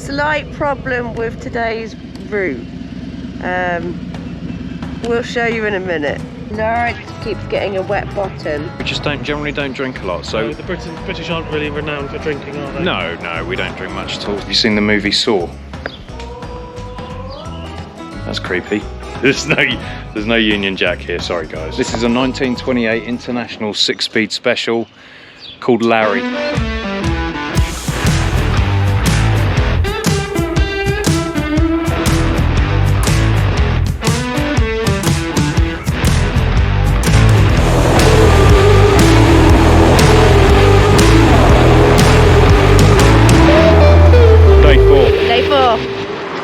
slight problem with today's route. We'll show you in a minute. Laura keeps getting a wet bottom. We just generally don't drink a lot, so... No, the British aren't really renowned for drinking, are they? No, we don't drink much at all. Have you seen the movie Saw? That's creepy. There's no Union Jack here, sorry guys. This is a 1928 International 6-speed special called Larry. Day 4.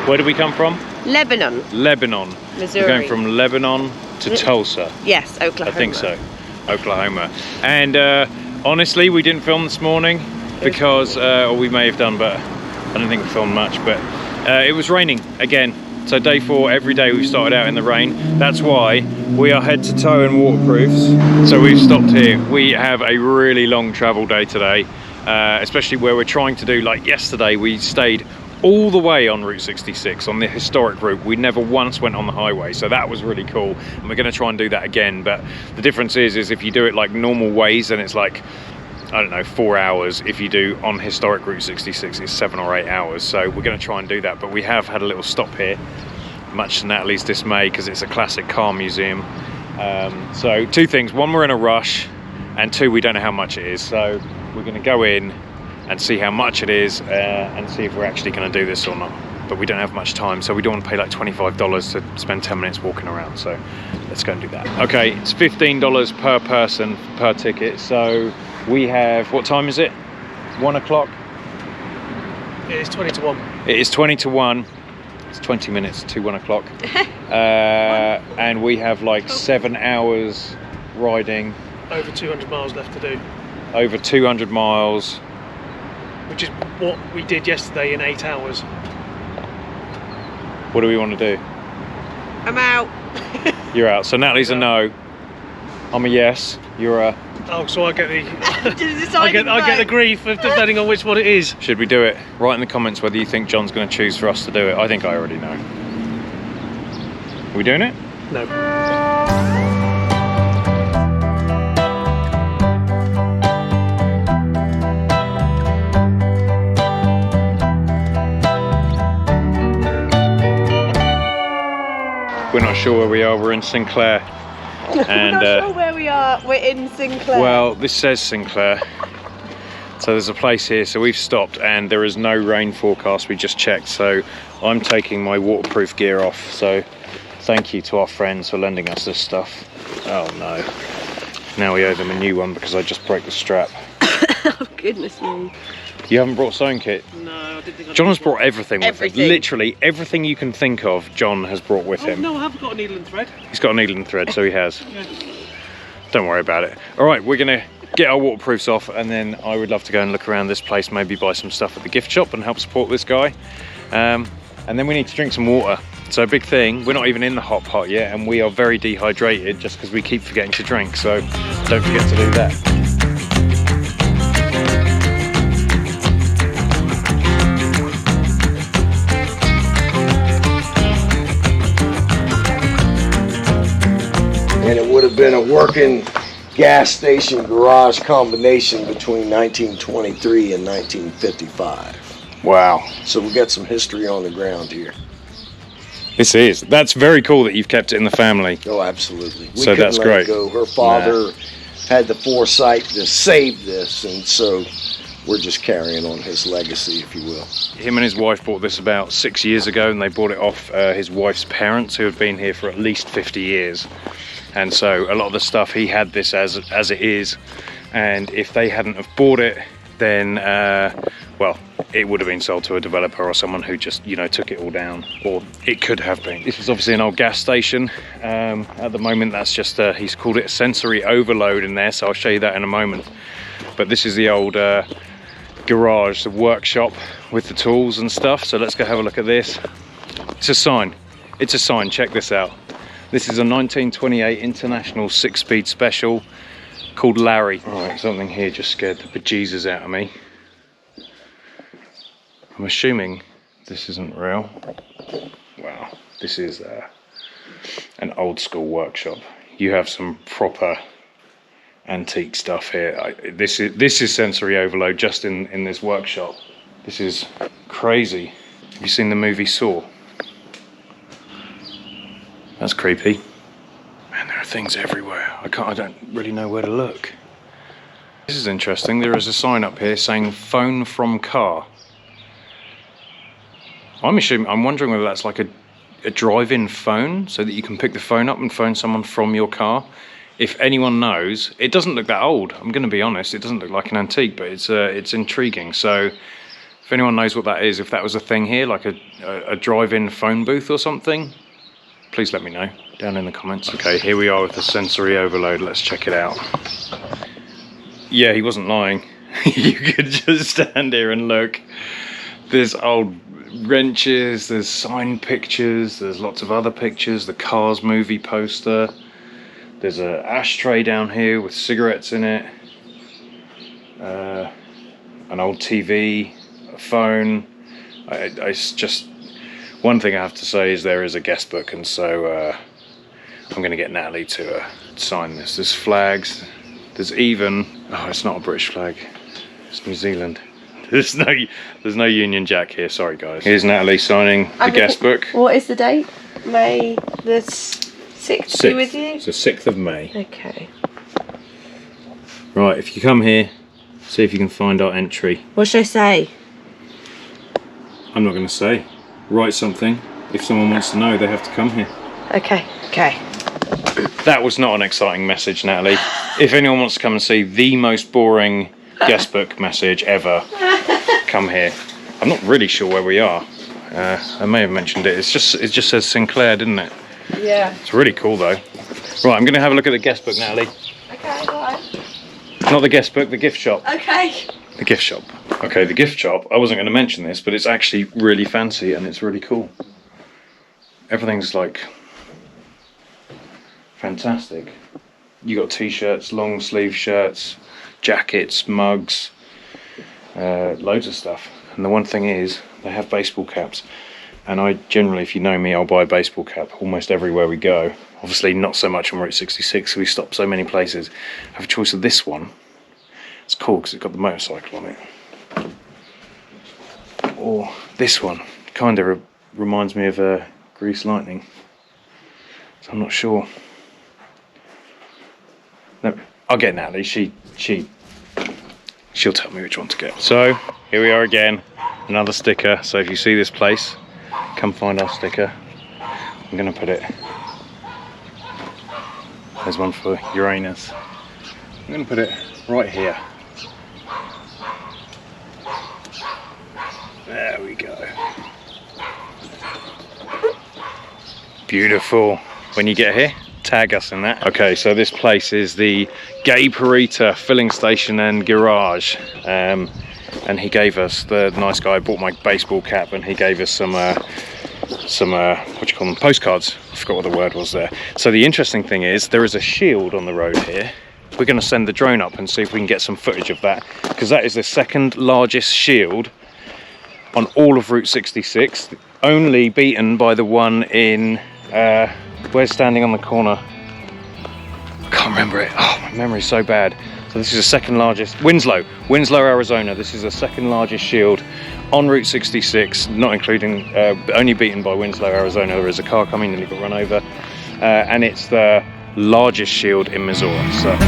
Where did we come from? Lebanon. Lebanon. Missouri. We're going from Lebanon to Tulsa. Yes, Oklahoma. I think so. Oklahoma. And honestly, we didn't film this morning because, or we may have done, but I don't think we filmed much, but it was raining again. So day 4, every day we've started out in the rain. That's why we are head to toe in waterproofs. So we've stopped here. We have a really long travel day today, especially where we're trying to do, like yesterday, we stayed all the way on Route 66 on the historic route. We never once went on the highway, so that was really cool, and we're going to try and do that again. But the difference is if you do it like normal ways, then it's like, I don't know, 4 hours. If you do on historic Route 66, it's 7 or 8 hours. So we're going to try and do that, but we have had a little stop here, much to Natalie's dismay, because it's a classic car museum. So 2 things: 1, we're in a rush, and 2, we don't know how much it is. So we're going to go in and see how much it is, and see if we're actually going to do this or not. But we don't have much time, so we don't want to pay like $25 to spend 10 minutes walking around, so let's go and do that. Okay, it's $15 per person per ticket, so we have, what time is it? 1 o'clock? It is 20 to 1. It is 20 to 1. It's 20 minutes to 1 o'clock. And we have like 7 hours riding. Over 200 miles left to do. Over 200 miles. Which is what we did yesterday in 8 hours. What do we want to do? I'm out. You're out. So Natalie's a no. I'm a yes. You're a... Oh, so I get the... I I get the grief of depending on which one it is. Should we do it? Write in the comments whether you think John's going to choose for us to do it. I think I already know. Are we doing it? No. We're not sure where we are. We're in Sinclair. And, we're not sure where we are. We're in Sinclair. Well, this says Sinclair. So there's a place here. So we've stopped and there is no rain forecast. We just checked. So I'm taking my waterproof gear off. So thank you to our friends for lending us this stuff. Oh no. Now we owe them a new one because I just broke the strap. Oh goodness me. You haven't brought sewing kit? No, I didn't think I John has brought everything with him. Everything. Literally everything you can think of, John has brought with him. No, I haven't got a needle and thread. He's got a needle and thread, so he has. Yeah. Don't worry about it. All right, we're gonna get our waterproofs off, and then I would love to go and look around this place, maybe buy some stuff at the gift shop and help support this guy. And then we need to drink some water. So big thing, we're not even in the hot pot yet, and we are very dehydrated just because we keep forgetting to drink, so don't forget to do that. And it would have been a working gas station garage combination between 1923 and 1955. Wow. So we got some history on the ground here. This is. That's very cool that you've kept it in the family. Oh, absolutely. We So that's couldn't let it great. go. Her father had the foresight to save this, and so we're just carrying on his legacy, if you will. Him and his wife bought this about 6 years ago, and they bought it off his wife's parents, who have been here for at least 50 years. And so a lot of the stuff, he had this as it is, and if they hadn't have bought it, then well, it would have been sold to a developer or someone who just, you know, took it all down, or it could have been. This was obviously an old gas station. At the moment, that's just he's called it a sensory overload in there, so I'll show you that in a moment. But this is the old garage, the workshop with the tools and stuff. So let's go have a look at this. It's a sign. It's a sign. Check this out. This is a 1928 International 6-speed special called Larry. All right, something here just scared the bejesus out of me. I'm assuming This isn't real. Wow, this is an old school workshop. You have some proper antique stuff here. This is sensory overload just in this workshop. This is crazy. Have you seen the movie Saw? That's creepy. Man, there are things everywhere. I don't really know where to look. This is interesting. There is a sign up here saying phone from car. I'm wondering whether that's like a drive-in phone, so that you can pick the phone up and phone someone from your car. If anyone knows, it doesn't look that old. I'm going to be honest. It doesn't look like an antique, but it's intriguing. So if anyone knows what that is, if that was a thing here, like a drive-in phone booth or something, please let me know down in the comments. Okay, here we are with the sensory overload. Let's check it out. Yeah, he wasn't lying. You could just stand here and look. There's old wrenches, there's signed pictures, there's lots of other pictures, the Cars movie poster, there's an ashtray down here with cigarettes in it, an old TV, a phone. It's just one thing I have to say is there is a guest book, and so I'm going to get Natalie to sign this. There's flags, there's even, oh, it's not a British flag, it's New Zealand. There's no Union Jack here, sorry guys. Here's Natalie signing the guest book. What is the date? May the 6th be with you? It's the 6th of May. Okay. Right, if you come here, see if you can find our entry. What should I say? I'm not going to say. Write something. If someone wants to know, they have to come here. Okay. Okay. That was not an exciting message, Natalie. If anyone wants to come and see the most boring guest book message ever, come here. I'm not really sure where we are. I may have mentioned it. It just says Sinclair, didn't it? Yeah. It's really cool though. Right, I'm going to have a look at the guest book, Natalie. Okay, right. Not the guest book, the gift shop. Okay. The gift shop. Okay, the gift shop. I wasn't going to mention this, but it's actually really fancy and it's really cool. Everything's like fantastic. You got t-shirts, long sleeve shirts, jackets, mugs, loads of stuff. And the one thing is, they have baseball caps. And I generally, if you know me, I'll buy a baseball cap almost everywhere we go. Obviously not so much on Route 66, we stop so many places. I have a choice of this one. It's cool because it's got the motorcycle on it. Or this one. Kind of reminds me of Grease Lightning. So I'm not sure. No, I'll get Natalie. She'll tell me which one to get. So here we are again, another sticker. So if you see this place, come find our sticker. I'm gonna put it. There's one for Uranus. I'm gonna put it right here. There we go. Beautiful. When you get here, tag us in that. Okay, so this place is the Gay Parita filling station and garage. And he gave us, the nice guy bought my baseball cap and he gave us some what do you call them, postcards. I forgot what the word was there. So the interesting thing is there is a shield on the road here. We're going to send the drone up and see if we can get some footage of that, because that is the second largest shield on all of Route 66, only beaten by the one in we're standing on the corner. I can't remember it. Oh, my memory's so bad. So this is the second largest, Winslow, Arizona. This is the second largest shield on Route 66, not including, only beaten by Winslow, Arizona. There is a car coming, nearly got run over. And it's the largest shield in Missouri. So.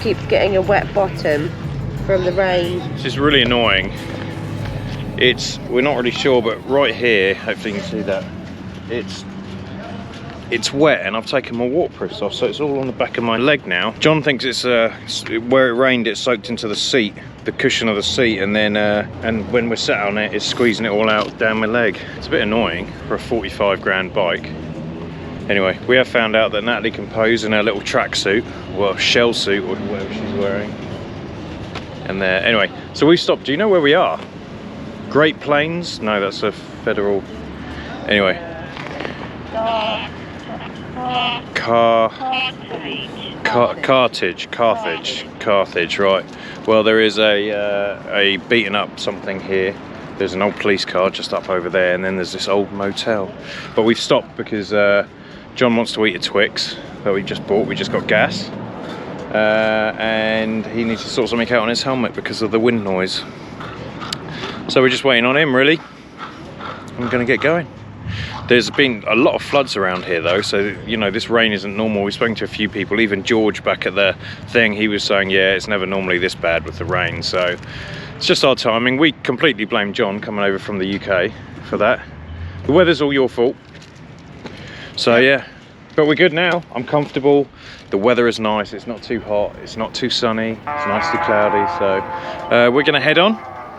Keeps getting a wet bottom from the rain. This is really annoying. We're not really sure, but right here, hopefully you can see that, it's it's wet and I've taken my waterproofs off, so it's all on the back of my leg now. John thinks it's where it rained, it soaked into the seat, the cushion of the seat, and then and when we're sat on it, it's squeezing it all out down my leg. It's a bit annoying for a 45 grand bike. Anyway, we have found out that Natalie can pose in her little tracksuit, well, shell suit or whatever she's wearing. And there, anyway, so we stopped. Do you know where we are? Great Plains? No, that's a federal. Anyway. Carthage, right. Well, there is a beaten up something here. There's an old police car just up over there, and then there's this old motel. But we've stopped because John wants to eat a Twix that we just bought. We just got gas. And he needs to sort something out on his helmet because of the wind noise. So we're just waiting on him, really. I'm gonna get going. There's been a lot of floods around here though, so you know, this rain isn't normal. We've spoken to a few people, even George back at the thing, he was saying, yeah, it's never normally this bad with the rain, so it's just our timing. We completely blame John coming over from the UK for that. The weather's all your fault. So yeah, but we're good now. I'm comfortable. The weather is nice. It's not too hot. It's not too sunny. It's nicely cloudy. So we're gonna head on,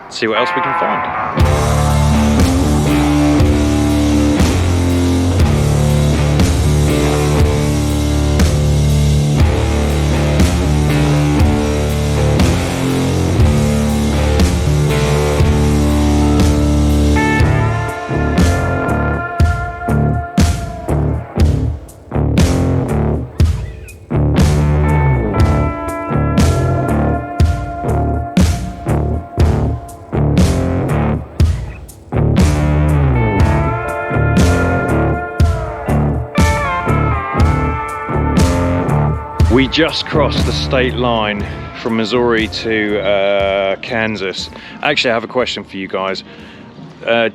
see what else we can find. We just crossed the state line from Missouri to Kansas. Actually, I have a question for you guys.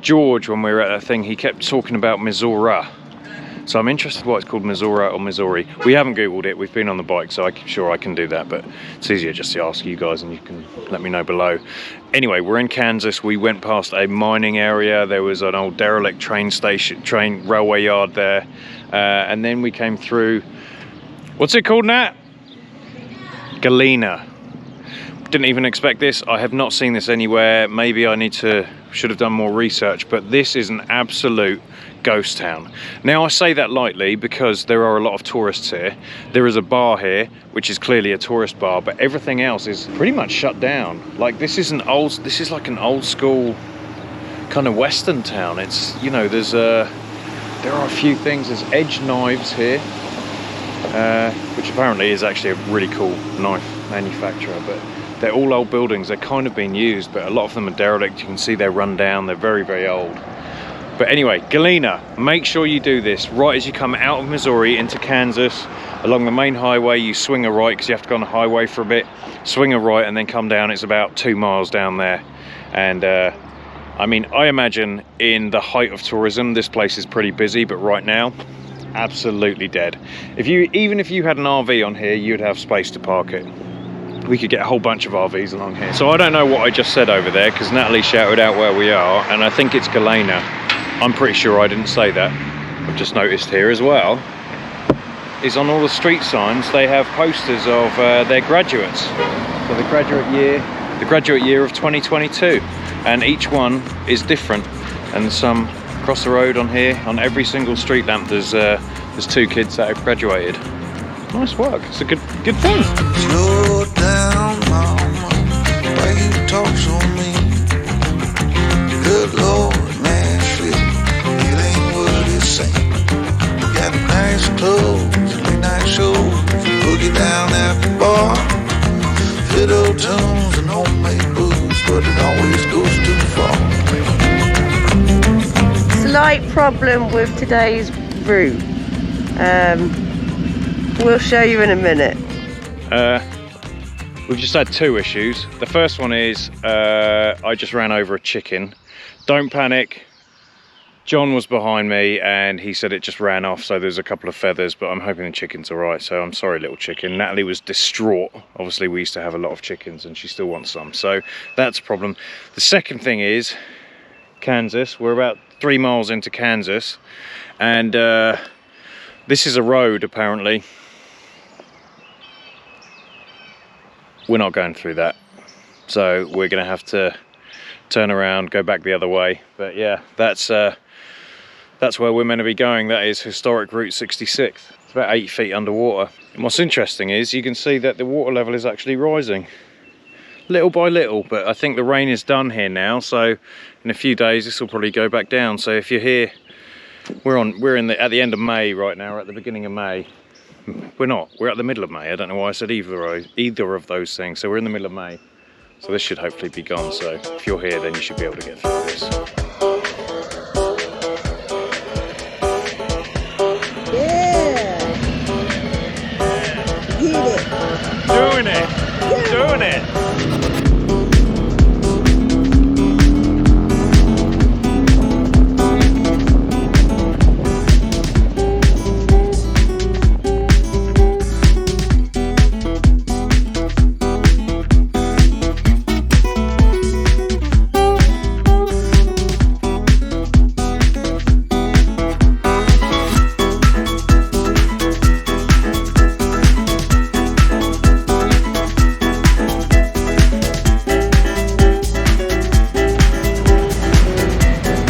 George, when we were at that thing, he kept talking about Missouri. So I'm interested why it's called Missouri or Missouri. We haven't Googled it, we've been on the bike, so I'm sure I can do that, but it's easier just to ask you guys and you can let me know below. Anyway, we're in Kansas. We went past a mining area. There was an old derelict train railway yard there. And then we came through, what's it called, Nat? Galena. Didn't even expect this. I have not seen this anywhere. Maybe I should have done more research, but this is an absolute ghost town. Now I say that lightly because there are a lot of tourists here. There is a bar here, which is clearly a tourist bar, but everything else is pretty much shut down. Like this is like an old school kind of Western town. It's, you know, there are a few things. There's Edge Knives here. Which apparently is actually a really cool knife manufacturer, but they're all old buildings. They're kind of being used, but a lot of them are derelict. You can see they're run down. They're very, very old. But anyway, Galena, make sure you do this right as you come out of Missouri into Kansas. Along the main highway, you swing a right because you have to go on the highway for a bit. Swing a right and then come down. It's about 2 miles down there. And I mean, I imagine in the height of tourism, this place is pretty busy, but right now, absolutely dead. Even if you had an RV on here, you'd have space to park it. We could get a whole bunch of RVs along here. So I don't know what I just said over there because Natalie shouted out where we are, and I think it's Galena. I'm pretty sure I didn't say that. I've just noticed here as well is on all the street signs they have posters of their graduates. So the graduate year of 2022, and each one is different. And some across the road on here, on every single street lamp, there's 2 kids that have graduated. Nice work. It's a good thing. Slow down, mama, why you talk so mean? Good Lord, Nashville, it ain't what it seems. You got nice clothes, late night shows, boogie down at the bar, fiddle tunes and homemade booze, but it always goes too far. Slight problem with today's route. We'll show you in a minute. We've just had 2 issues. The first one is I just ran over a chicken. Don't panic. John was behind me and he said it just ran off, so there's a couple of feathers, but I'm hoping the chicken's all right, so I'm sorry, little chicken. Natalie was distraught. Obviously, we used to have a lot of chickens and she still wants some, so that's a problem. The second thing is Kansas. We're about 3 miles into Kansas, and This is a road, apparently. We're not going through that. So we're gonna have to turn around, go back the other way. But yeah, that's where we're meant to be going. That is historic Route 66. It's about 8 feet underwater. And what's interesting is you can see that the water level is actually rising. Little by little, but I think the rain is done here now, so in a few days this will probably go back down. So if you're here, we're at the end of May right now, or at the beginning of May. We're at the middle of May. I don't know why I said either of those things. So we're in the middle of May, so this should hopefully be gone. So if you're here, then you should be able to get through this. Yeah. Get it. Doing it. Doing it.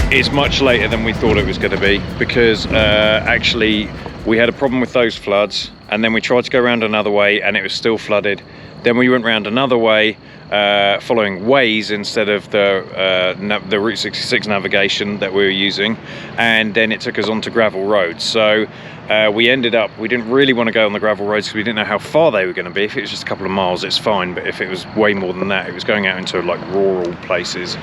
It's much later than we thought it was going to be, because actually we had a problem with those floods, and then we tried to go around another way and it was still flooded. Then we went round another way, following Waze instead of the Route 66 navigation that we were using, and then it took us onto gravel roads. So we didn't really want to go on the gravel roads because we didn't know how far they were going to be. If it was just a couple of miles, it's fine, but if it was way more than that, it was going out into like rural places.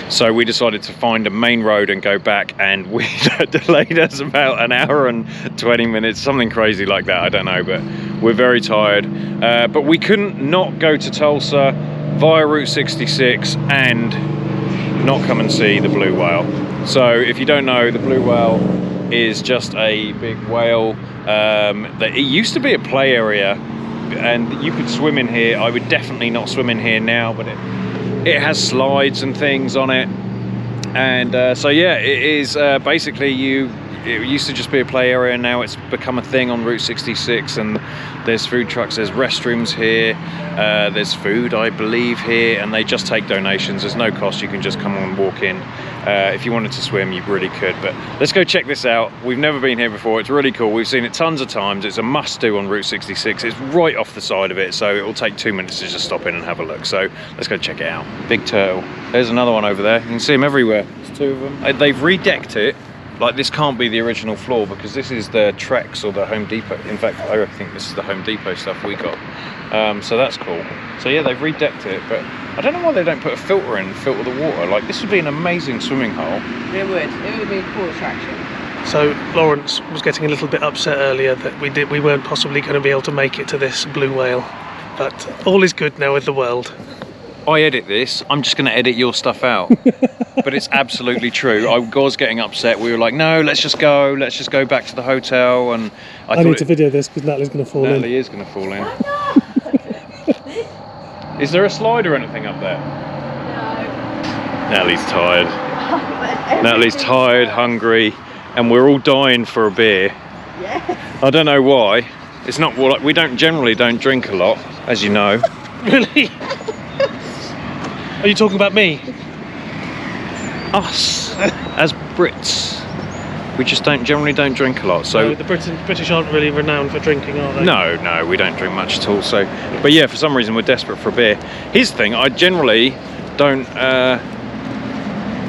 So we decided to find a main road and go back, and that delayed us about an hour and 20 minutes, something crazy like that, I don't know, but we're very tired. But we couldn't not go to Tulsa via Route 66 and not come and see the Blue Whale. So if you don't know, the Blue Whale is just a big whale. It used to be a play area and you could swim in here. I would definitely not swim in here now, but it has slides and things on it. And so yeah, it is basically it used to just be a play area, and now it's become a thing on Route 66, and there's food trucks, there's restrooms here, there's food I believe here, and they just take donations. There's no cost, you can just come and walk in. If you wanted to swim, you really could, but let's go check this out. We've never been here before. It's really cool. We've seen it tons of times. It's a must do on Route 66. It's right off the side of it, so it will take 2 minutes to just stop in and have a look. So let's go check it out. Big turtle. There's another one over there. You can see them everywhere. There's 2 of them. They've redecked it. Like, this can't be the original floor because this is the Trex or the Home Depot. In fact, I think this is the Home Depot stuff we got. So that's cool. So yeah, they've redecked it, but I don't know why they don't put a filter in and filter the water. Like, this would be an amazing swimming hole. It would be a cool attraction. So Lawrence was getting a little bit upset earlier that we weren't possibly going to be able to make it to this Blue Whale, but all is good now with the world. I edit this, I'm just going to edit your stuff out. But it's absolutely true. I was getting upset. We were like, no, let's just go back to the hotel. And I need to video this because Natalie's going to fall in. Natalie is going to fall in. Is there a slide or anything up there? No. Natalie's tired. Natalie's tired, hungry, and we're all dying for a beer. Yeah. I don't know why. It's not, well, we generally don't drink a lot, as you know. Really? Are you talking about me? Us, as Brits, we just generally don't drink a lot. So no, the British aren't really renowned for drinking, are they? No, we don't drink much at all. So, but yeah, for some reason we're desperate for a beer. Here's the thing: I generally don't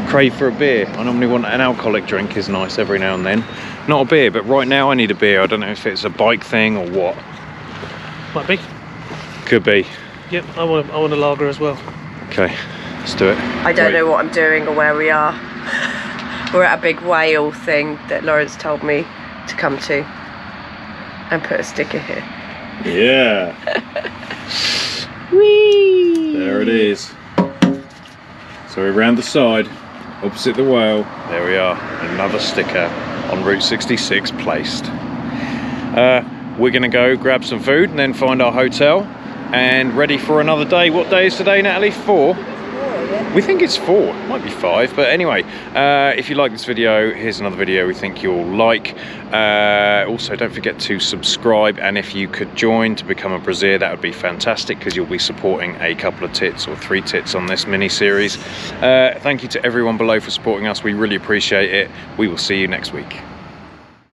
crave for a beer. I normally want an alcoholic drink. Is nice every now and then, not a beer. But right now I need a beer. I don't know if it's a bike thing or what. Might be. Could be. Yep, I want a lager as well. Okay. Let's do it. I don't know what I'm doing or where we are. We're at a big whale thing that Lawrence told me to come to and put a sticker here. Yeah. Whee! There it is. So we're around the side, opposite the whale. There we are. Another sticker on Route 66 placed. We're going to go grab some food and then find our hotel and ready for another day. What day is today, Natalie? 4? Yeah. We think it's 4, it might be 5, but anyway, if you like this video, here's another video we think you'll like. Also, don't forget to subscribe, and if you could join to become a Braziere, that would be fantastic, because you'll be supporting a couple of tits or 3 tits on this mini-series. Thank you to everyone below for supporting us, we really appreciate it. We will see you next week.